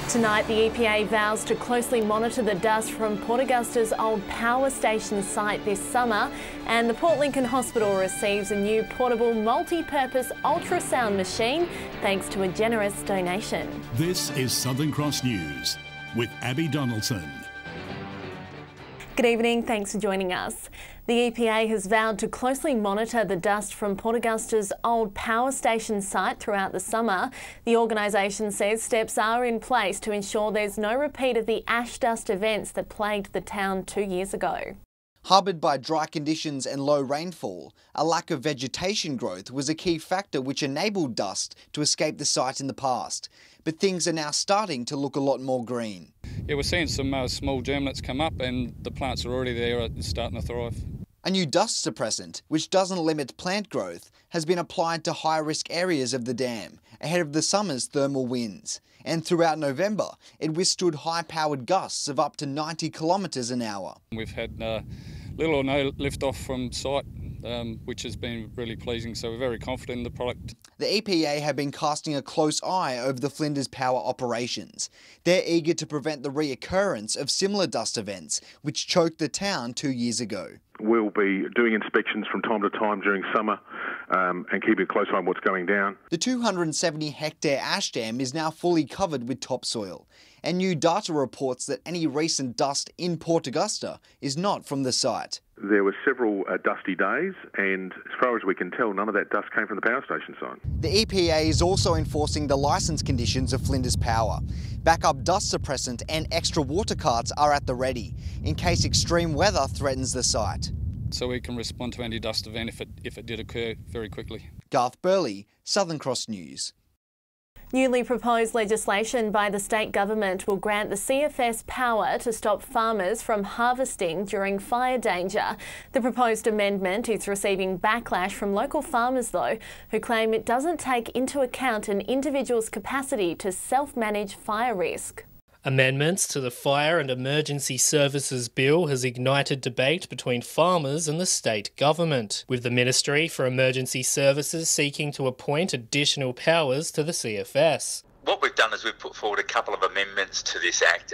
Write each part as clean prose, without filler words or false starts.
Tonight, the EPA vows to closely monitor the dust from Port Augusta's old power station site this summer, and the Port Lincoln Hospital receives a new portable multi-purpose ultrasound machine thanks to a generous donation. This is Southern Cross News with Abby Donaldson. Good evening, thanks for joining us. The EPA has vowed to closely monitor the dust from Port Augusta's old power station site throughout the summer. The organisation says steps are in place to ensure there's no repeat of the ash dust events that plagued the town 2 years ago. Harboured by dry conditions and low rainfall, a lack of vegetation growth was a key factor which enabled dust to escape the site in the past. But things are now starting to look a lot more green. Yeah, we're seeing some small germinates come up and the plants are already there, starting to thrive. A new dust suppressant, which doesn't limit plant growth, has been applied to high-risk areas of the dam ahead of the summer's thermal winds. And throughout November, it withstood high-powered gusts of up to 90 kilometres an hour. We've had little or no lift-off from site, which has been really pleasing, so we're very confident in the product. The EPA have been casting a close eye over the Flinders Power operations. They're eager to prevent the reoccurrence of similar dust events, which choked the town 2 years ago. We'll be doing inspections from time to time during summer and keeping a close eye on what's going down. The 270-hectare ash dam is now fully covered with topsoil, and new data reports that any recent dust in Port Augusta is not from the site. There were several dusty days, and as far as we can tell, none of that dust came from the power station site. The EPA is also enforcing the licence conditions of Flinders Power. Backup dust suppressant and extra water carts are at the ready, in case extreme weather threatens the site. So we can respond to any dust event if it did occur very quickly. Garth Burley, Southern Cross News. Newly proposed legislation by the state government will grant the CFS power to stop farmers from harvesting during fire danger. The proposed amendment is receiving backlash from local farmers, though, who claim it doesn't take into account an individual's capacity to self-manage fire risk. Amendments to the Fire and Emergency Services Bill has ignited debate between farmers and the state government, with the Ministry for Emergency Services seeking to appoint additional powers to the CFS. What we've done is we've put forward a couple of amendments to this Act.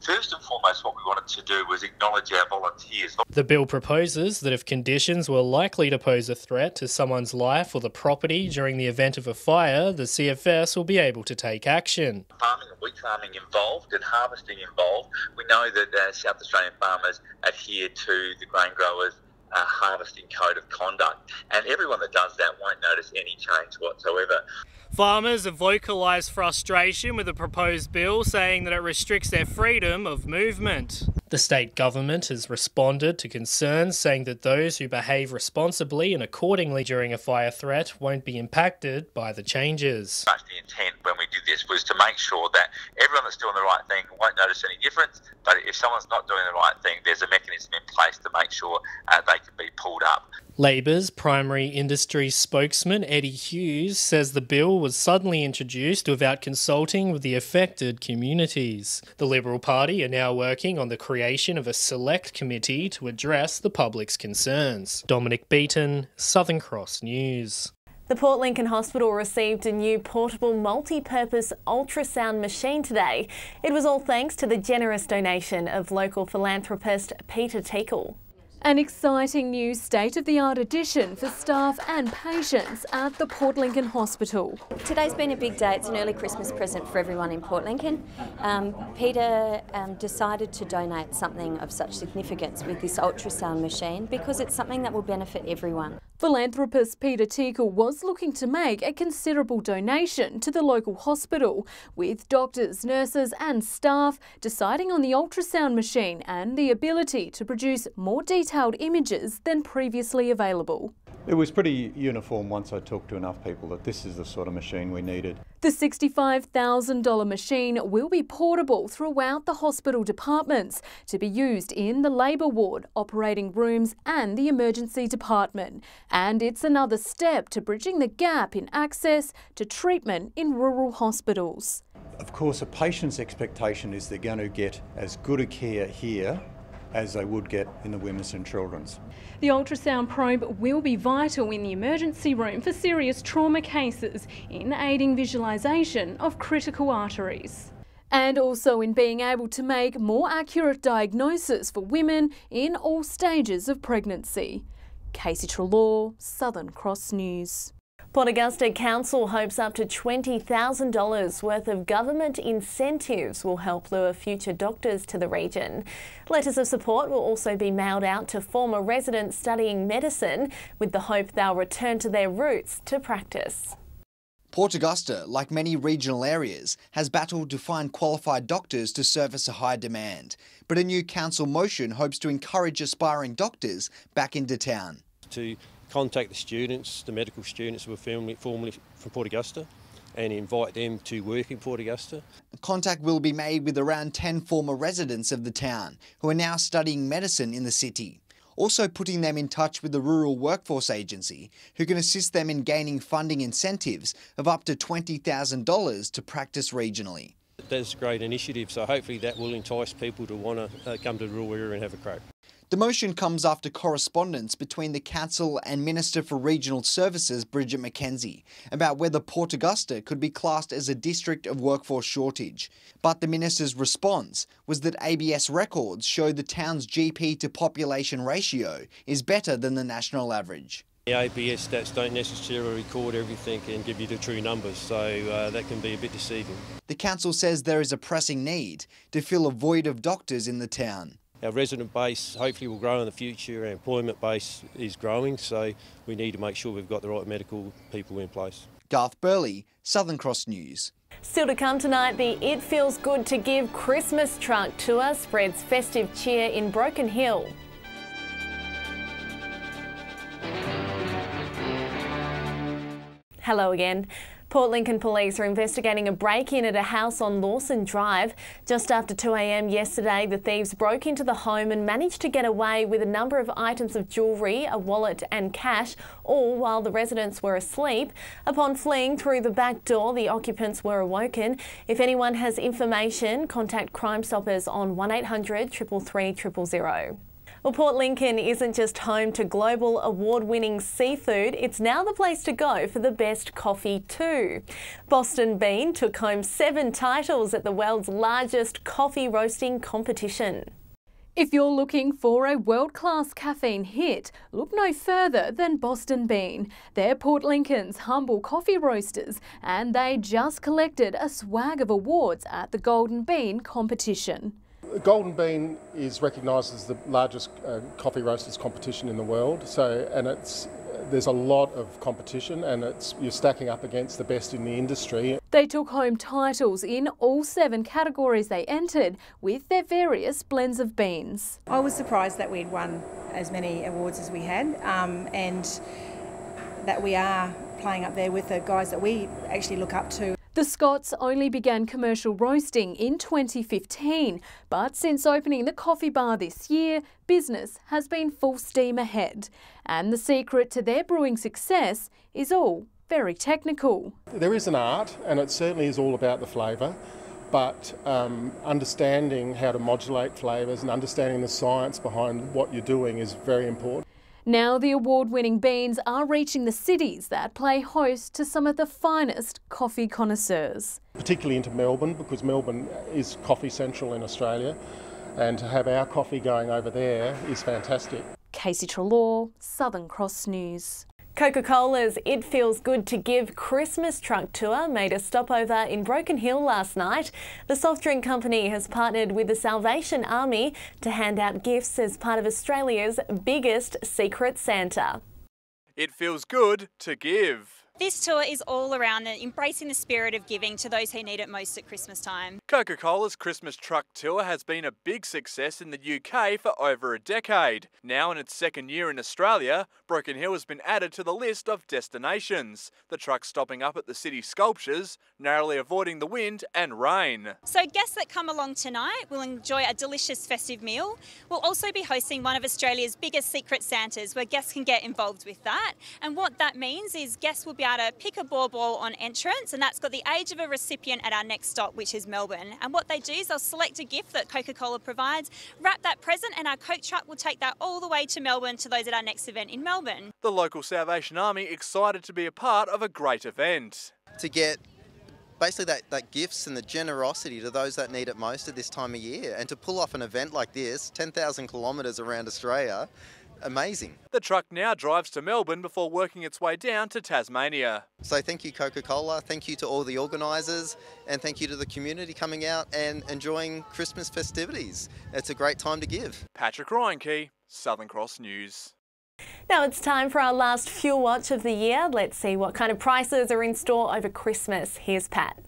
First and foremost, what we wanted to do was acknowledge our volunteers. The bill proposes that if conditions were likely to pose a threat to someone's life or the property during the event of a fire, the CFS will be able to take action. Farming and wheat farming involved and harvesting involved. We know that South Australian farmers adhere to the grain growers' harvesting code of conduct, and everyone that does that won't notice any change whatsoever. Farmers have vocalised frustration with the proposed bill, saying that it restricts their freedom of movement. The state government has responded to concerns, saying that those who behave responsibly and accordingly during a fire threat won't be impacted by the changes. The intent when we did this was to make sure that everyone that's doing the right thing won't notice any difference, but if someone's not doing the right thing, there's a mechanism in place to make sure they can be pulled up. Labor's primary industry spokesman Eddie Hughes says the bill was suddenly introduced without consulting with the affected communities. The Liberal Party are now working on the creation of a select committee to address the public's concerns. Dominic Beaton, Southern Cross News. The Port Lincoln Hospital received a new portable multi-purpose ultrasound machine today. It was all thanks to the generous donation of local philanthropist Peter Tickle. An exciting new state-of-the-art addition for staff and patients at the Port Lincoln Hospital. Today's been a big day. It's an early Christmas present for everyone in Port Lincoln. Peter decided to donate something of such significance with this ultrasound machine because it's something that will benefit everyone. Philanthropist Peter Tickle was looking to make a considerable donation to the local hospital, with doctors, nurses and staff deciding on the ultrasound machine and the ability to produce more detailed images than previously available. It was pretty uniform once I talked to enough people that this is the sort of machine we needed. The $65,000 machine will be portable throughout the hospital departments to be used in the labour ward, operating rooms and the emergency department. And it's another step to bridging the gap in access to treatment in rural hospitals. Of course, a patient's expectation is they're going to get as good a care here as they would get in the women's and children's. The ultrasound probe will be vital in the emergency room for serious trauma cases in aiding visualisation of critical arteries. And also in being able to make more accurate diagnosis for women in all stages of pregnancy. Casey Trelaw, Southern Cross News. Port Augusta Council hopes up to $20,000 worth of government incentives will help lure future doctors to the region. Letters of support will also be mailed out to former residents studying medicine with the hope they'll return to their roots to practice. Port Augusta, like many regional areas, has battled to find qualified doctors to service a high demand. But a new council motion hopes to encourage aspiring doctors back into town. To contact the students, the medical students who were formerly from Port Augusta, and invite them to work in Port Augusta. Contact will be made with around 10 former residents of the town who are now studying medicine in the city. Also putting them in touch with the Rural Workforce Agency, who can assist them in gaining funding incentives of up to $20,000 to practice regionally. That's a great initiative, so hopefully that will entice people to want to come to the rural area and have a crack. The motion comes after correspondence between the Council and Minister for Regional Services, Bridget McKenzie, about whether Port Augusta could be classed as a district of workforce shortage. But the Minister's response was that ABS records show the town's GP to population ratio is better than the national average. The ABS stats don't necessarily record everything and give you the true numbers, so that can be a bit deceiving. The Council says there is a pressing need to fill a void of doctors in the town. Our resident base hopefully will grow in the future. Our employment base is growing, so we need to make sure we've got the right medical people in place. Garth Burley, Southern Cross News. Still to come tonight, the It Feels Good to Give Christmas truck tour spreads festive cheer in Broken Hill. Hello again. Port Lincoln Police are investigating a break-in at a house on Lawson Drive. Just after 2 a.m. yesterday, the thieves broke into the home and managed to get away with a number of items of jewellery, a wallet and cash, all while the residents were asleep. Upon fleeing through the back door, the occupants were awoken. If anyone has information, contact Crime Stoppers on 1800 333 000. Well, Port Lincoln isn't just home to global award-winning seafood, it's now the place to go for the best coffee too. Boston Bean took home 7 titles at the world's largest coffee roasting competition. If you're looking for a world-class caffeine hit, look no further than Boston Bean. They're Port Lincoln's humble coffee roasters, and they just collected a swag of awards at the Golden Bean competition. Golden Bean is recognised as the largest coffee roasters competition in the world. There's a lot of competition, and you're stacking up against the best in the industry. They took home titles in all 7 categories they entered with their various blends of beans. I was surprised that we'd won as many awards as we had, and that we are playing up there with the guys that we actually look up to. The Scots only began commercial roasting in 2015, but since opening the coffee bar this year, business has been full steam ahead. And the secret to their brewing success is all very technical. There is an art, and it certainly is all about the flavour, but understanding how to modulate flavours and understanding the science behind what you're doing is very important. Now the award-winning beans are reaching the cities that play host to some of the finest coffee connoisseurs. Particularly into Melbourne, because Melbourne is coffee central in Australia, and to have our coffee going over there is fantastic. Casey Trelaw, Southern Cross News. Coca-Cola's It Feels Good to Give Christmas truck tour made a stopover in Broken Hill last night. The soft drink company has partnered with the Salvation Army to hand out gifts as part of Australia's biggest Secret Santa. It feels good to give. This tour is all around embracing the spirit of giving to those who need it most at Christmas time. Coca-Cola's Christmas truck tour has been a big success in the UK for over a decade. Now in its 2nd year in Australia, Broken Hill has been added to the list of destinations. The truck stopping up at the city sculptures, narrowly avoiding the wind and rain. So guests that come along tonight will enjoy a delicious festive meal. We'll also be hosting one of Australia's biggest Secret Santas, where guests can get involved with that. And what that means is guests will be able to pick a bauble on entrance, and that's got the age of a recipient at our next stop, which is Melbourne. And what they do is they'll select a gift that Coca-Cola provides, wrap that present, and our Coke truck will take that all the way to Melbourne to those at our next event in Melbourne. The local Salvation Army excited to be a part of a great event. To get basically that gifts and the generosity to those that need it most at this time of year. And to pull off an event like this, 10,000 kilometres around Australia, amazing. The truck now drives to Melbourne before working its way down to Tasmania. So thank you Coca-Cola, thank you to all the organisers, and thank you to the community coming out and enjoying Christmas festivities. It's a great time to give. Patrick Ryankey, Southern Cross News. Now it's time for our last fuel watch of the year. Let's see what kind of prices are in store over Christmas. Here's Pat.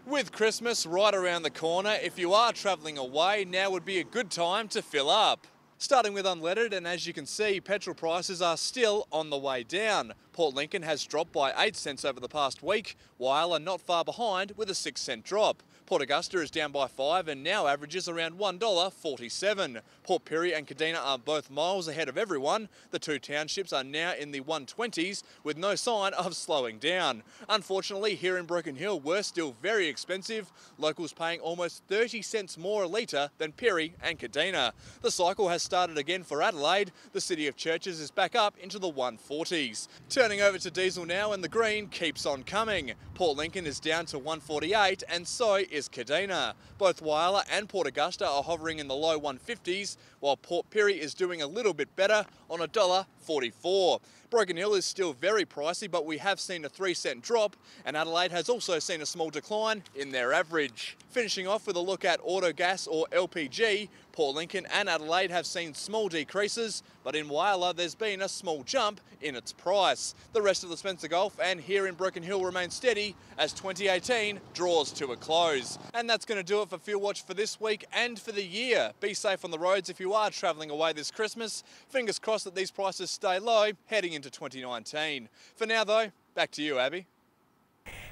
With Christmas right around the corner, if you are travelling away, now would be a good time to fill up. Starting with unleaded, and as you can see, petrol prices are still on the way down. Port Lincoln has dropped by 8 cents over the past week, Whyalla not far behind with a 6-cent drop. Port Augusta is down by 5 and now averages around $1.47. Port Pirie and Kadina are both miles ahead of everyone. The two townships are now in the 120s with no sign of slowing down. Unfortunately, here in Broken Hill, we're still very expensive. Locals paying almost 30 cents more a litre than Pirie and Kadina. The cycle has started again for Adelaide. The City of Churches is back up into the 140s. Turning over to diesel now, and the green keeps on coming. Port Lincoln is down to 148 and so is Kadina. Both Whyalla and Port Augusta are hovering in the low 150s, while Port Pirie is doing a little bit better on $1.44. Broken Hill is still very pricey, but we have seen a 3-cent drop, and Adelaide has also seen a small decline in their average. Finishing off with a look at autogas or LPG, Port Lincoln and Adelaide have seen small decreases, but in Whyalla there's been a small jump in its price. The rest of the Spencer Gulf and here in Broken Hill remains steady as 2018 draws to a close. And that's going to do it for Fuel Watch for this week and for the year. Be safe on the roads if you are travelling away this Christmas. Fingers crossed that these prices stay low heading into 2019. For now though, back to you, Abby.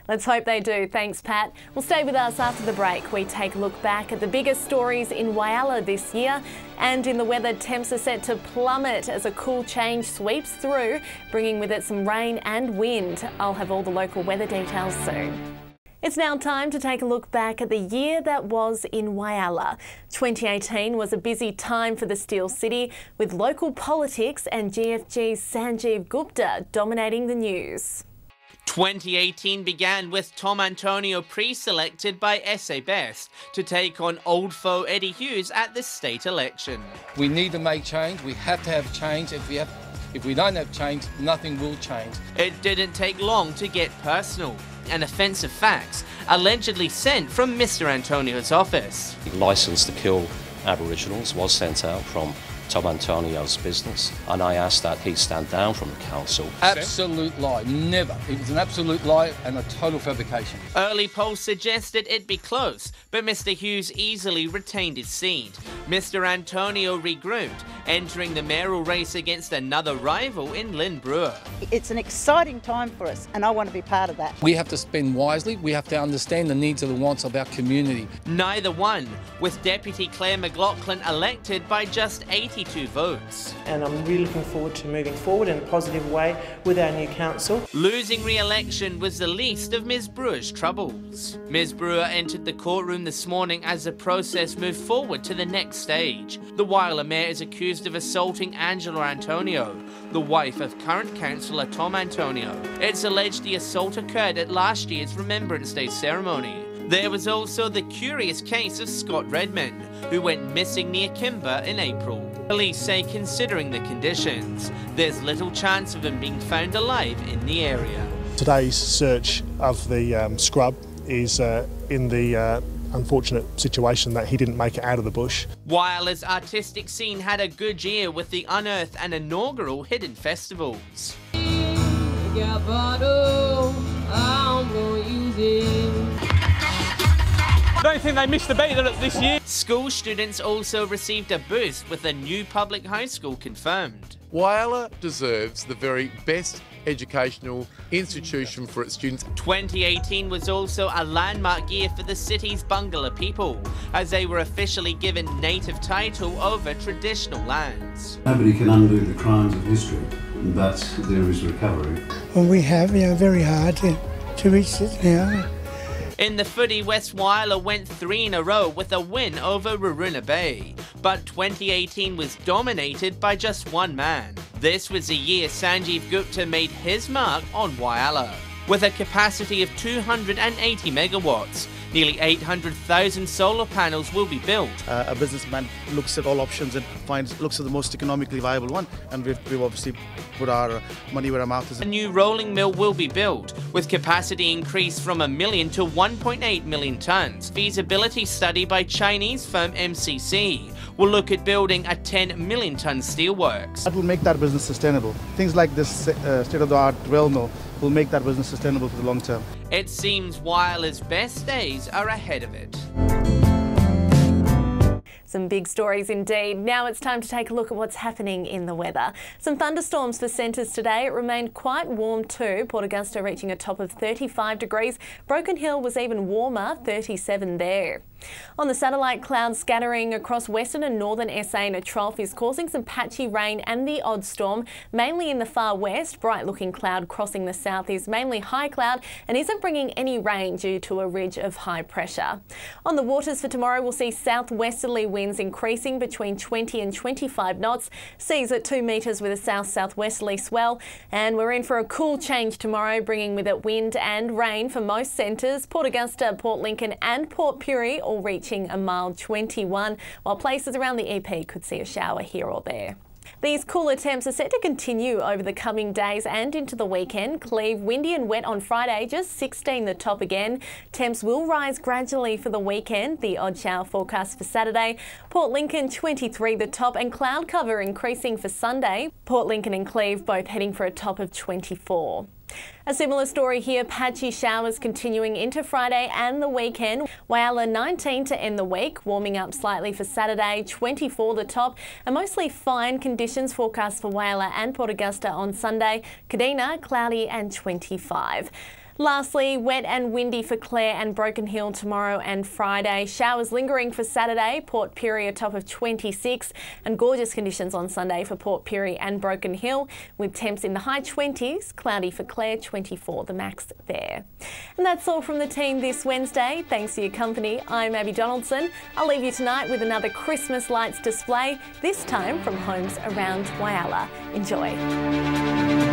Let's hope they do. Thanks, Pat. Well, stay with us after the break. We take a look back at the biggest stories in Whyalla this year. And in the weather, temps are set to plummet as a cool change sweeps through, bringing with it some rain and wind. I'll have all the local weather details soon. It's now time to take a look back at the year that was in Whyalla. 2018 was a busy time for the Steel City, with local politics and GFG's Sanjeev Gupta dominating the news. 2018 began with Tom Antonio pre-selected by SA Best to take on old foe Eddie Hughes at the state election. We need to make change. We have to have change. If we don't have change, nothing will change. It didn't take long to get personal. An offensive fax allegedly sent from Mr. Antonio's office. The licence to kill Aboriginals was sent out from Tom Antonio's business, and I asked that he stand down from the council. Absolute lie. Never. It was an absolute lie and a total fabrication. Early polls suggested it'd be close, but Mr. Hughes easily retained his seat. Mr. Antonio regrouped, entering the mayoral race against another rival in Lynn Brewer. It's an exciting time for us, and I want to be part of that. We have to spend wisely. We have to understand the needs and the wants of our community. Neither one, with Deputy Claire McLaughlin elected by just 82 votes. And I'm really looking forward to moving forward in a positive way with our new council. Losing re-election was the least of Ms. Brewer's troubles. Ms. Brewer entered the courtroom this morning as the process moved forward to the next stage. The Whyalla mayor is accused of assaulting Angela Antonio, the wife of current councillor Tom Antonio. It's alleged the assault occurred at last year's Remembrance Day ceremony. There was also the curious case of Scott Redmond, who went missing near Kimber in April. Police say, considering the conditions, there's little chance of him being found alive in the area. Today's search of the scrub is in the unfortunate situation that he didn't make it out of the bush. Whyalla's artistic scene had a good year with the unearthed and inaugural hidden festivals. Don't think they missed the beat this year. School students also received a boost with a new public high school confirmed. Whyalla deserves the very best educational institution for its students. 2018 was also a landmark year for the city's Bungala people, as they were officially given native title over traditional lands. Nobody can undo the crimes of history, but there is recovery. Well, we have, very hard to reach it now. In the footy, West Whyalla went 3 in a row with a win over Waruna Bay. But 2018 was dominated by just one man. This was the year Sanjeev Gupta made his mark on Whyalla. with a capacity of 280 megawatts. Nearly 800,000 solar panels will be built. A businessman looks at all options and looks at the most economically viable one, and we've obviously put our money where our mouth is. A new rolling mill will be built, with capacity increased from 1 million to 1.8 million tonnes. Feasibility study by Chinese firm MCC will look at building a 10 million tonne steelworks. That will make that business sustainable. Things like this state-of-the-art rail mill will make that business sustainable for the long term. It seems Whyalla's best days are ahead of it. Some big stories indeed. Now it's time to take a look at what's happening in the weather. Some thunderstorms for centres today. It remained quite warm too. Port Augusta reaching a top of 35 degrees. Broken Hill was even warmer, 37 there. On the satellite, clouds scattering across western and northern SA in a trough is causing some patchy rain and the odd storm, mainly in the far west. Bright looking cloud crossing the south is mainly high cloud and isn't bringing any rain due to a ridge of high pressure. On the waters for tomorrow, we'll see southwesterly winds increasing between 20 and 25 knots, seas at 2 metres with a south-southwesterly swell, and we're in for a cool change tomorrow, bringing with it wind and rain for most centres. Port Augusta, Port Lincoln and Port Pirie all reaching a mild 21, while places around the EP could see a shower here or there. These cooler temps are set to continue over the coming days and into the weekend. Cleve, windy and wet on Friday, just 16 the top again. Temps will rise gradually for the weekend. The odd shower forecast for Saturday. Port Lincoln 23 the top and cloud cover increasing for Sunday. Port Lincoln and Cleve both heading for a top of 24. A similar story here, patchy showers continuing into Friday and the weekend. Whyalla 19 to end the week, warming up slightly for Saturday, 24 the top, and mostly fine conditions forecast for Whyalla and Port Augusta on Sunday. Kadina, cloudy and 25. Lastly, wet and windy for Clare and Broken Hill tomorrow and Friday. Showers lingering for Saturday, Port Pirie a top of 26, and gorgeous conditions on Sunday for Port Pirie and Broken Hill, with temps in the high 20s, cloudy for Clare, 24 the max there. And that's all from the team this Wednesday. Thanks for your company. I'm Abby Donaldson. I'll leave you tonight with another Christmas lights display, this time from homes around Whyalla. Enjoy.